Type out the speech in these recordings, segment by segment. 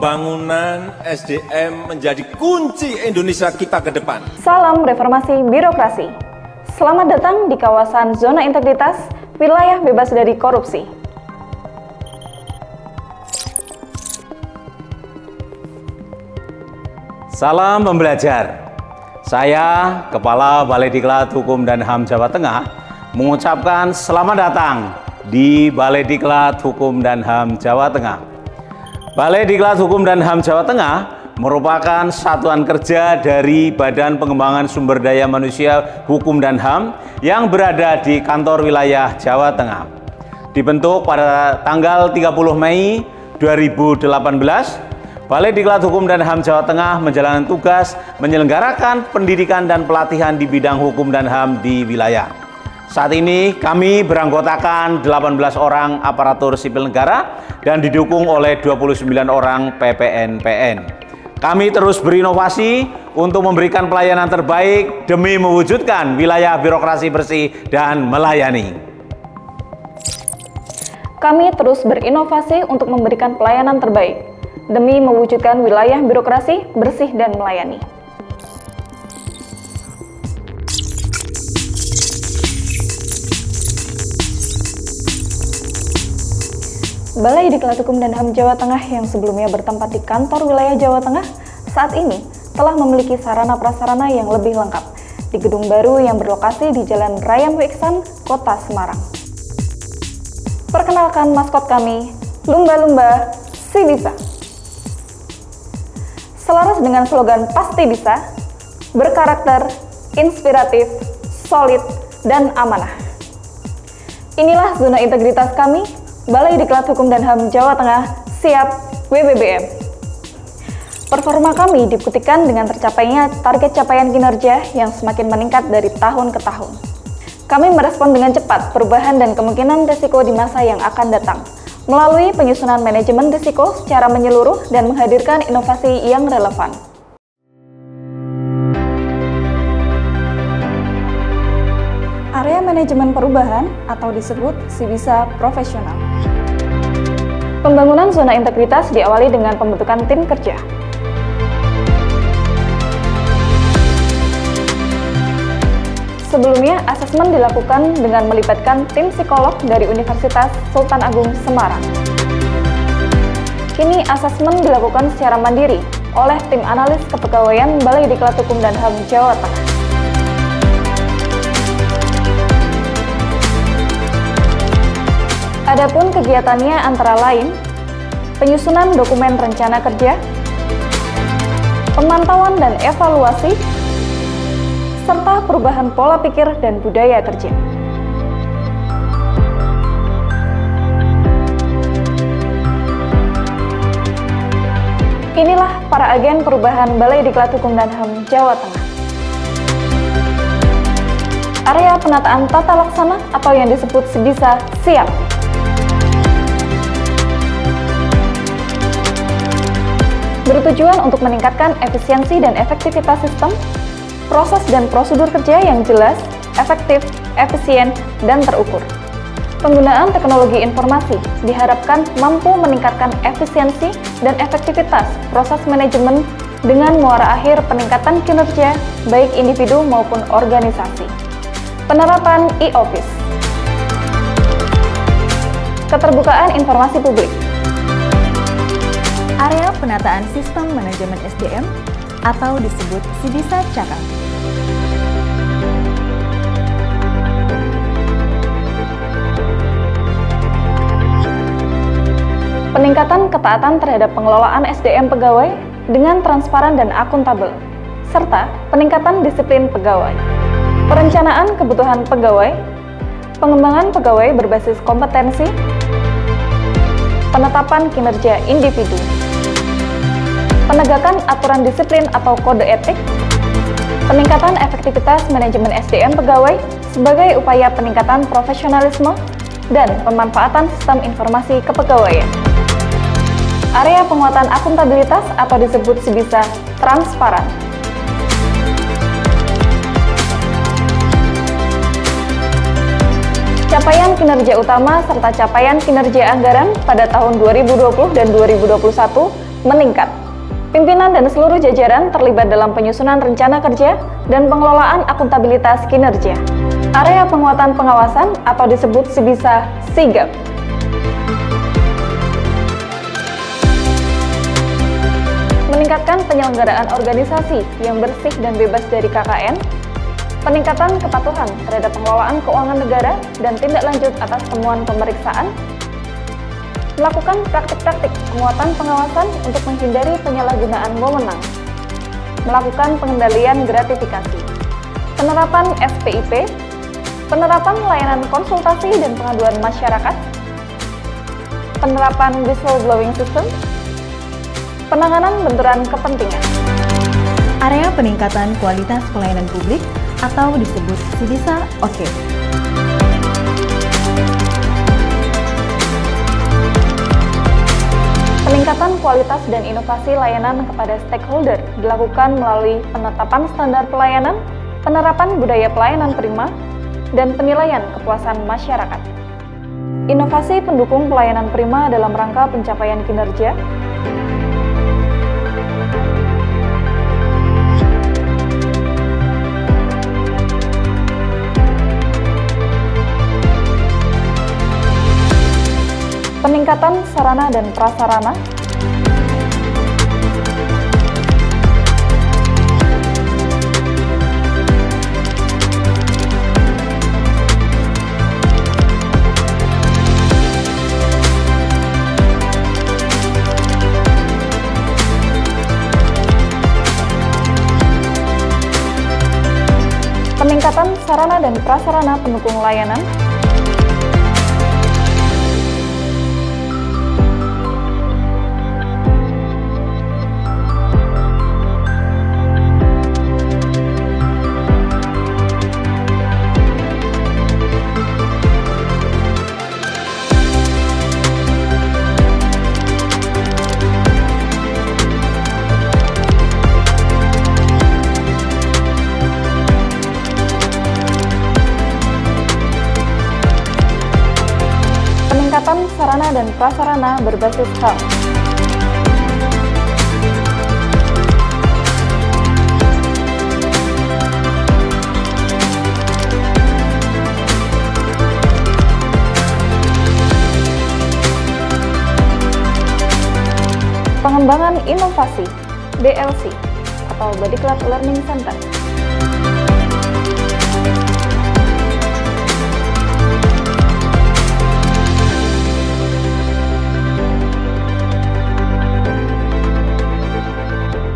Pembangunan SDM menjadi kunci Indonesia kita ke depan. Salam reformasi birokrasi. Selamat datang di kawasan zona integritas, wilayah bebas dari korupsi. Salam pembelajar. Saya, Kepala Balai Diklat Hukum dan HAM Jawa Tengah, mengucapkan selamat datang di Balai Diklat Hukum dan HAM Jawa Tengah. Balai Diklat Hukum dan HAM Jawa Tengah merupakan satuan kerja dari Badan Pengembangan Sumber Daya Manusia Hukum dan HAM yang berada di kantor wilayah Jawa Tengah. Dibentuk pada tanggal 30 Mei 2018, Balai Diklat Hukum dan HAM Jawa Tengah menjalankan tugas menyelenggarakan pendidikan dan pelatihan di bidang hukum dan HAM di wilayah. Saat ini kami beranggotakan 18 orang aparatur sipil negara dan didukung oleh 29 orang PPNPN. Kami terus berinovasi untuk memberikan pelayanan terbaik demi mewujudkan wilayah birokrasi bersih dan melayani. Kami terus berinovasi untuk memberikan pelayanan terbaik demi mewujudkan wilayah birokrasi bersih dan melayani. Balai Diklat Hukum dan HAM Jawa Tengah yang sebelumnya bertempat di kantor wilayah Jawa Tengah, saat ini telah memiliki sarana prasarana yang lebih lengkap di gedung baru yang berlokasi di Jalan Raya Iksan, Kota Semarang. Perkenalkan maskot kami, lumba-lumba si bisa. Selaras dengan slogan pasti bisa, berkarakter, inspiratif, solid, dan amanah. Inilah zona integritas kami, Balai Diklat Hukum dan HAM Jawa Tengah, siap WBBM. Performa kami dibuktikan dengan tercapainya target capaian kinerja yang semakin meningkat dari tahun ke tahun. Kami merespon dengan cepat perubahan dan kemungkinan risiko di masa yang akan datang, melalui penyusunan manajemen risiko secara menyeluruh dan menghadirkan inovasi yang relevan. Area manajemen perubahan atau disebut SIBISA profesional. Pembangunan zona integritas diawali dengan pembentukan tim kerja. Sebelumnya, asesmen dilakukan dengan melibatkan tim psikolog dari Universitas Sultan Agung Semarang. Kini asesmen dilakukan secara mandiri oleh tim analis kepegawaian Balai Diklat Hukum dan HAM Jawa Tengah. Adapun kegiatannya antara lain penyusunan dokumen rencana kerja, pemantauan dan evaluasi, serta perubahan pola pikir dan budaya kerja. Inilah para agen perubahan Balai Diklat Hukum dan HAM Jawa Tengah. Area penataan tata laksana atau yang disebut SIBISA siap. Bertujuan untuk meningkatkan efisiensi dan efektivitas sistem, proses dan prosedur kerja yang jelas, efektif, efisien, dan terukur. Penggunaan teknologi informasi diharapkan mampu meningkatkan efisiensi dan efektivitas proses manajemen dengan muara akhir peningkatan kinerja baik individu maupun organisasi. Penerapan e-office. Keterbukaan informasi publik. Area penataan sistem manajemen SDM atau disebut SIBISA Cakang. Peningkatan ketaatan terhadap pengelolaan SDM pegawai dengan transparan dan akuntabel, serta peningkatan disiplin pegawai. Perencanaan kebutuhan pegawai, pengembangan pegawai berbasis kompetensi, penetapan kinerja individu, penegakan aturan disiplin atau kode etik, peningkatan efektivitas manajemen SDM pegawai sebagai upaya peningkatan profesionalisme dan pemanfaatan sistem informasi kepegawaian. Area penguatan akuntabilitas atau disebut SIBISA transparan. Capaian kinerja utama serta capaian kinerja anggaran pada tahun 2020 dan 2021 meningkat. Pimpinan dan seluruh jajaran terlibat dalam penyusunan rencana kerja dan pengelolaan akuntabilitas kinerja. Area penguatan pengawasan atau disebut SIBISA sigap. Meningkatkan penyelenggaraan organisasi yang bersih dan bebas dari KKN, peningkatan kepatuhan terhadap pengelolaan keuangan negara dan tindak lanjut atas temuan pemeriksaan, melakukan praktik-praktik penguatan pengawasan untuk menghindari penyalahgunaan wewenang, melakukan pengendalian gratifikasi, penerapan SPIP, penerapan layanan konsultasi dan pengaduan masyarakat, penerapan whistleblowing system, penanganan benturan kepentingan. Area peningkatan kualitas pelayanan publik atau disebut SIBISA OK. Peningkatan kualitas dan inovasi layanan kepada stakeholder dilakukan melalui penetapan standar pelayanan, penerapan budaya pelayanan prima, dan penilaian kepuasan masyarakat. Inovasi pendukung pelayanan prima dalam rangka pencapaian kinerja, peningkatan sarana dan prasarana, peningkatan sarana dan prasarana pendukung layanan, peningkatan sarana dan prasarana berbasis HAM, pengembangan inovasi BLC atau Body Cloud Learning Center,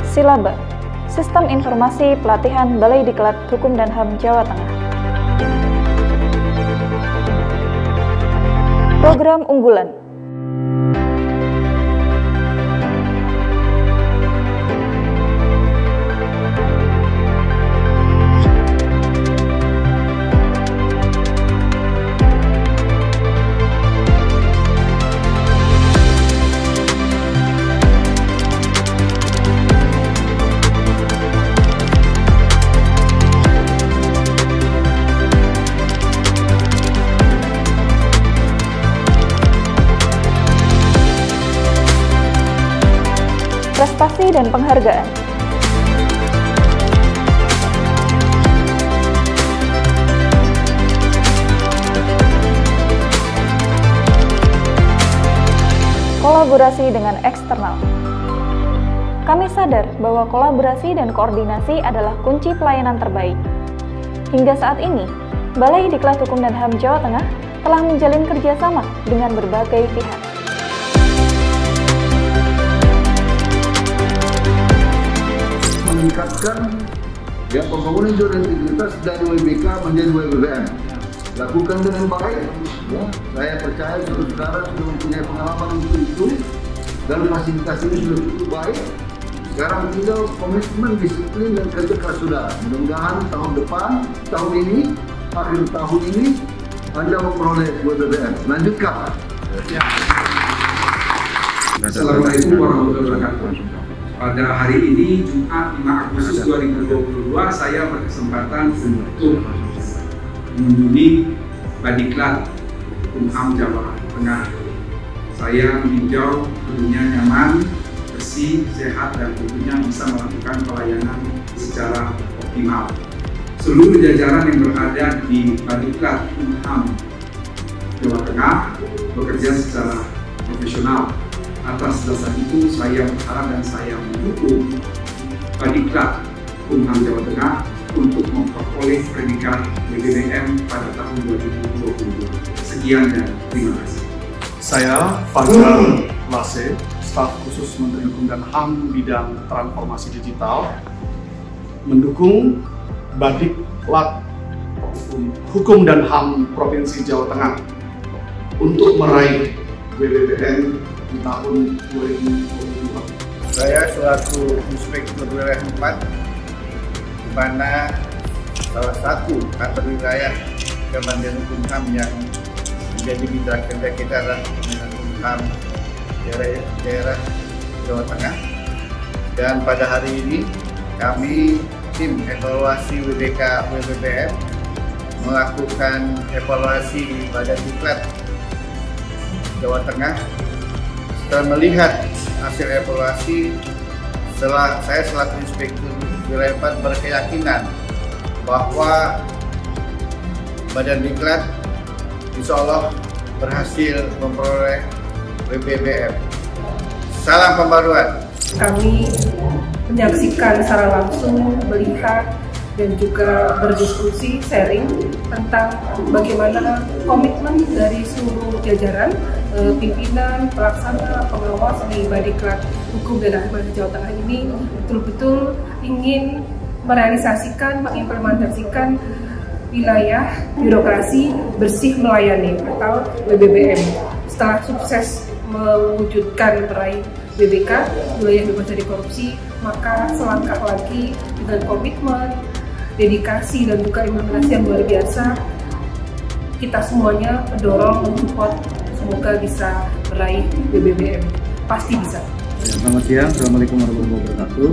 Silaba, Sistem Informasi Pelatihan Balai Diklat Hukum dan HAM Jawa Tengah. Program unggulan. Prestasi dan penghargaan. Kolaborasi dengan eksternal. Kami sadar bahwa kolaborasi dan koordinasi adalah kunci pelayanan terbaik. Hingga saat ini, Balai Diklat Hukum dan HAM Jawa Tengah telah menjalin kerjasama dengan berbagai pihak. Meningkatkan pembangunan zona integritas dari WBK menjadi WBBM. Lakukan dengan baik. Ya, saya percaya saudara sudah mempunyai pengalaman untuk itu dan fasilitas ini sudah cukup baik. Sekarang tinggal komitmen, disiplin dan kerja keras saudara. Mudah-mudahan tahun depan, tahun ini, akhir tahun ini Anda memperoleh WBBM. Lanjutkan. Ya. Assalamualaikum warahmatullahi wabarakatuh. Pada hari ini, Jumat 5 Agustus 2022, saya berkesempatan untuk mengunjungi Badiklat Hukum HAM Jawa Tengah. Saya meninjau gedungnya nyaman, bersih, sehat, dan tentunya bisa melakukan pelayanan secara optimal. Seluruh jajaran yang berada di Badiklat Kumham Jawa Tengah bekerja secara profesional. Atas dasar itu saya berharap dan saya mendukung Badiklat Kumham Jawa Tengah untuk memperoleh predikat WBBM pada tahun 2022. Sekian dan terima kasih. Saya Fajar Lase, staf khusus Menteri Hukum dan HAM bidang transformasi digital, mendukung Badiklat Hukum dan HAM Provinsi Jawa Tengah untuk meraih WBBM di tahun 2022. Saya selaku Inspektur Wilayah 4, di mana salah satu kantor wilayah Kementerian Hukum HAM yang menjadi mitra kerja kita adalah Kementerian Hukum HAM daerah Jawa Tengah. Dan pada hari ini kami tim evaluasi WBBM melakukan evaluasi di Badan Diklat Jawa Tengah. Setelah melihat hasil evaluasi, saya selaku Inspektur Wilayah 4 berkeyakinan bahwa Badan Diklat insya Allah berhasil memperoleh WBBM. Salam pembaruan. Kami menyaksikan secara langsung, melihat dan juga berdiskusi, sharing tentang bagaimana komitmen dari seluruh jajaran, pimpinan, pelaksana, pengawas di Badiklat Hukum dan HAM Jawa Tengah ini betul-betul ingin merealisasikan, mengimplementasikan wilayah birokrasi bersih melayani atau WBBM. Setelah sukses mewujudkan meraih WBK, wilayah bebas dari korupsi, maka selangkah lagi dengan komitmen, dedikasi dan juga implementasi yang luar biasa, kita semuanya mendorong, mensupport, semoga bisa meraih WBBM. Pasti bisa. Selamat siang, Assalamualaikum warahmatullahi wabarakatuh.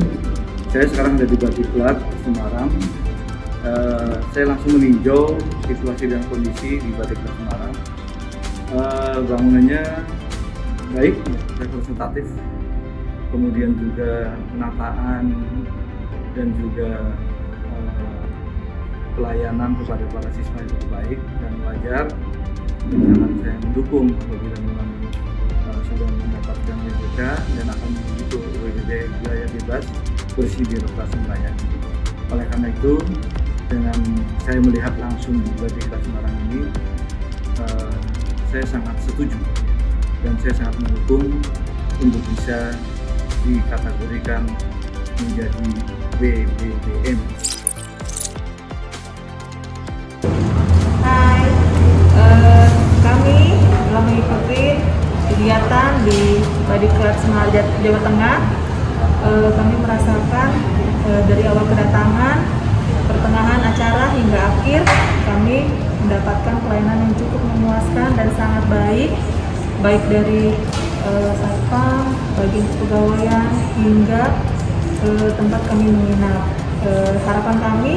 Saya sekarang ada di Badiklat Semarang. Saya langsung meninjau situasi dan kondisi di Badiklat Semarang. Bangunannya baik, representatif, kemudian juga penataan dan juga pelayanan kepada para siswa yang baik dan wajar. Dan sangat saya mendukung apabila memang sudah mendapatkan WBK dan akan menuju WBB wilayah bebas bersih birokrasi melayani. Oleh karena itu, dengan saya melihat langsung di Badiklat Semarang ini, saya sangat setuju dan saya sangat mendukung untuk bisa dikategorikan menjadi WBBM. Hai, kami telah mengikuti kegiatan di Badiklat Semarang Jawa Tengah. Kami merasakan dari awal kedatangan, pertengahan acara hingga akhir, kami mendapatkan pelayanan yang cukup memuaskan dan sangat baik dari satpam, bagian kepegawaian hingga tempat kami menginap. Harapan kami,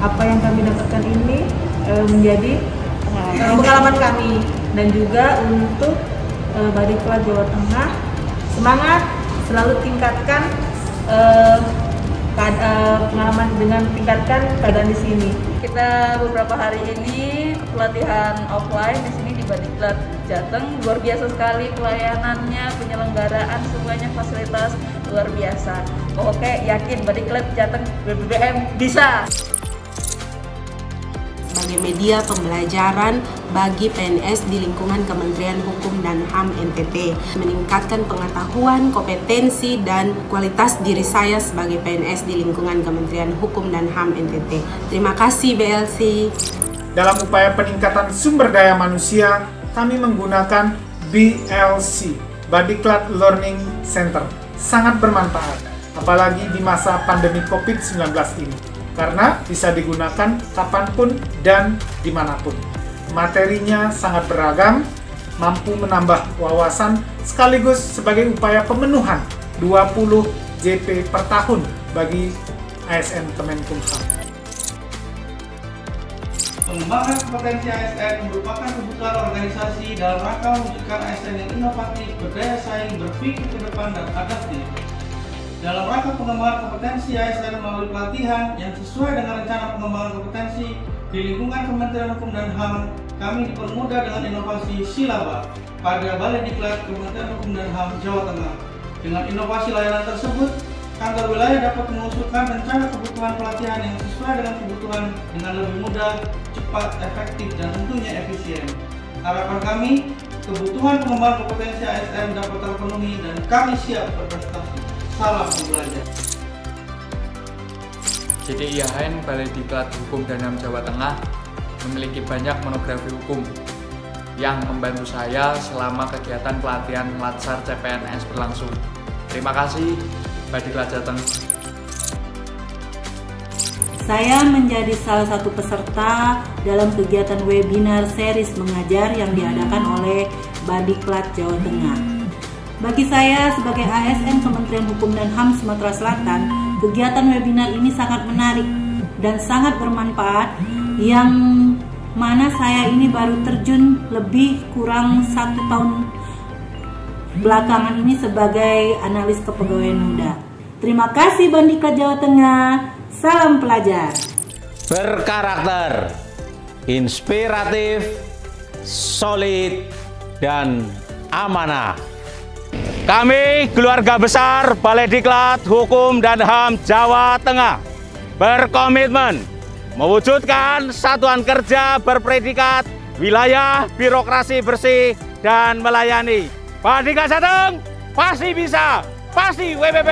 apa yang kami dapatkan ini menjadi pengalaman kami dan juga untuk Badiklat Jawa Tengah. Semangat, selalu tingkatkan pengalaman dengan tingkatkan keadaan di sini. Kita beberapa hari ini pelatihan offline di sini di Badiklat Jateng, luar biasa sekali pelayanannya, penyelenggaraan semuanya, fasilitas luar biasa. Oke, yakin Badiklat Jateng WBBM bisa. Sebagai media pembelajaran bagi PNS di lingkungan Kementerian Hukum dan HAM NTT, meningkatkan pengetahuan, kompetensi, dan kualitas diri saya sebagai PNS di lingkungan Kementerian Hukum dan HAM NTT. Terima kasih BLC. Dalam upaya peningkatan sumber daya manusia, kami menggunakan BLC, Badiklat Learning Center. Sangat bermanfaat, apalagi di masa pandemi COVID-19 ini, karena bisa digunakan kapanpun dan dimanapun. Materinya sangat beragam, mampu menambah wawasan, sekaligus sebagai upaya pemenuhan 20 JP per tahun bagi ASN Kemenkumham. Pengembangan kompetensi ASN merupakan kebutuhan organisasi dalam rangka mewujudkan ASN yang inovatif, berdaya saing, berpikir ke depan, dan adaptif. Dalam rangka pengembangan kompetensi ASN melalui pelatihan yang sesuai dengan rencana pengembangan kompetensi di lingkungan Kementerian Hukum dan HAM, kami dipermudah dengan inovasi Silaba pada Balai Diklat Kementerian Hukum dan HAM Jawa Tengah. Dengan inovasi layanan tersebut, kantor wilayah dapat mengusulkan rencana kebutuhan pelatihan yang sesuai dengan kebutuhan dengan lebih mudah, cepat, efektif, dan tentunya efisien. Harapan kami, kebutuhan pengembangan kompetensi ASN dapat terpenuhi dan kami siap berprestasi. Salam belajar. JDIHN Balai Diklat Hukum dan HAM Jawa Tengah memiliki banyak monografi hukum yang membantu saya selama kegiatan pelatihan Latsar CPNS berlangsung. Terima kasih, Badiklat Jateng. Saya menjadi salah satu peserta dalam kegiatan webinar series mengajar yang diadakan oleh Badiklat Jawa Tengah. Bagi saya sebagai ASN Kementerian Hukum dan HAM Sumatera Selatan, kegiatan webinar ini sangat menarik dan sangat bermanfaat, yang mana saya ini baru terjun lebih kurang 1 tahun belakangan ini sebagai analis kepegawaian muda. Terima kasih Badiklat Jawa Tengah. Salam pelajar. Berkarakter, inspiratif, solid, dan amanah. Kami keluarga besar Balai Diklat Hukum dan HAM Jawa Tengah berkomitmen mewujudkan satuan kerja berpredikat wilayah birokrasi bersih dan melayani. Badiklat Jateng pasti bisa, pasti WBB.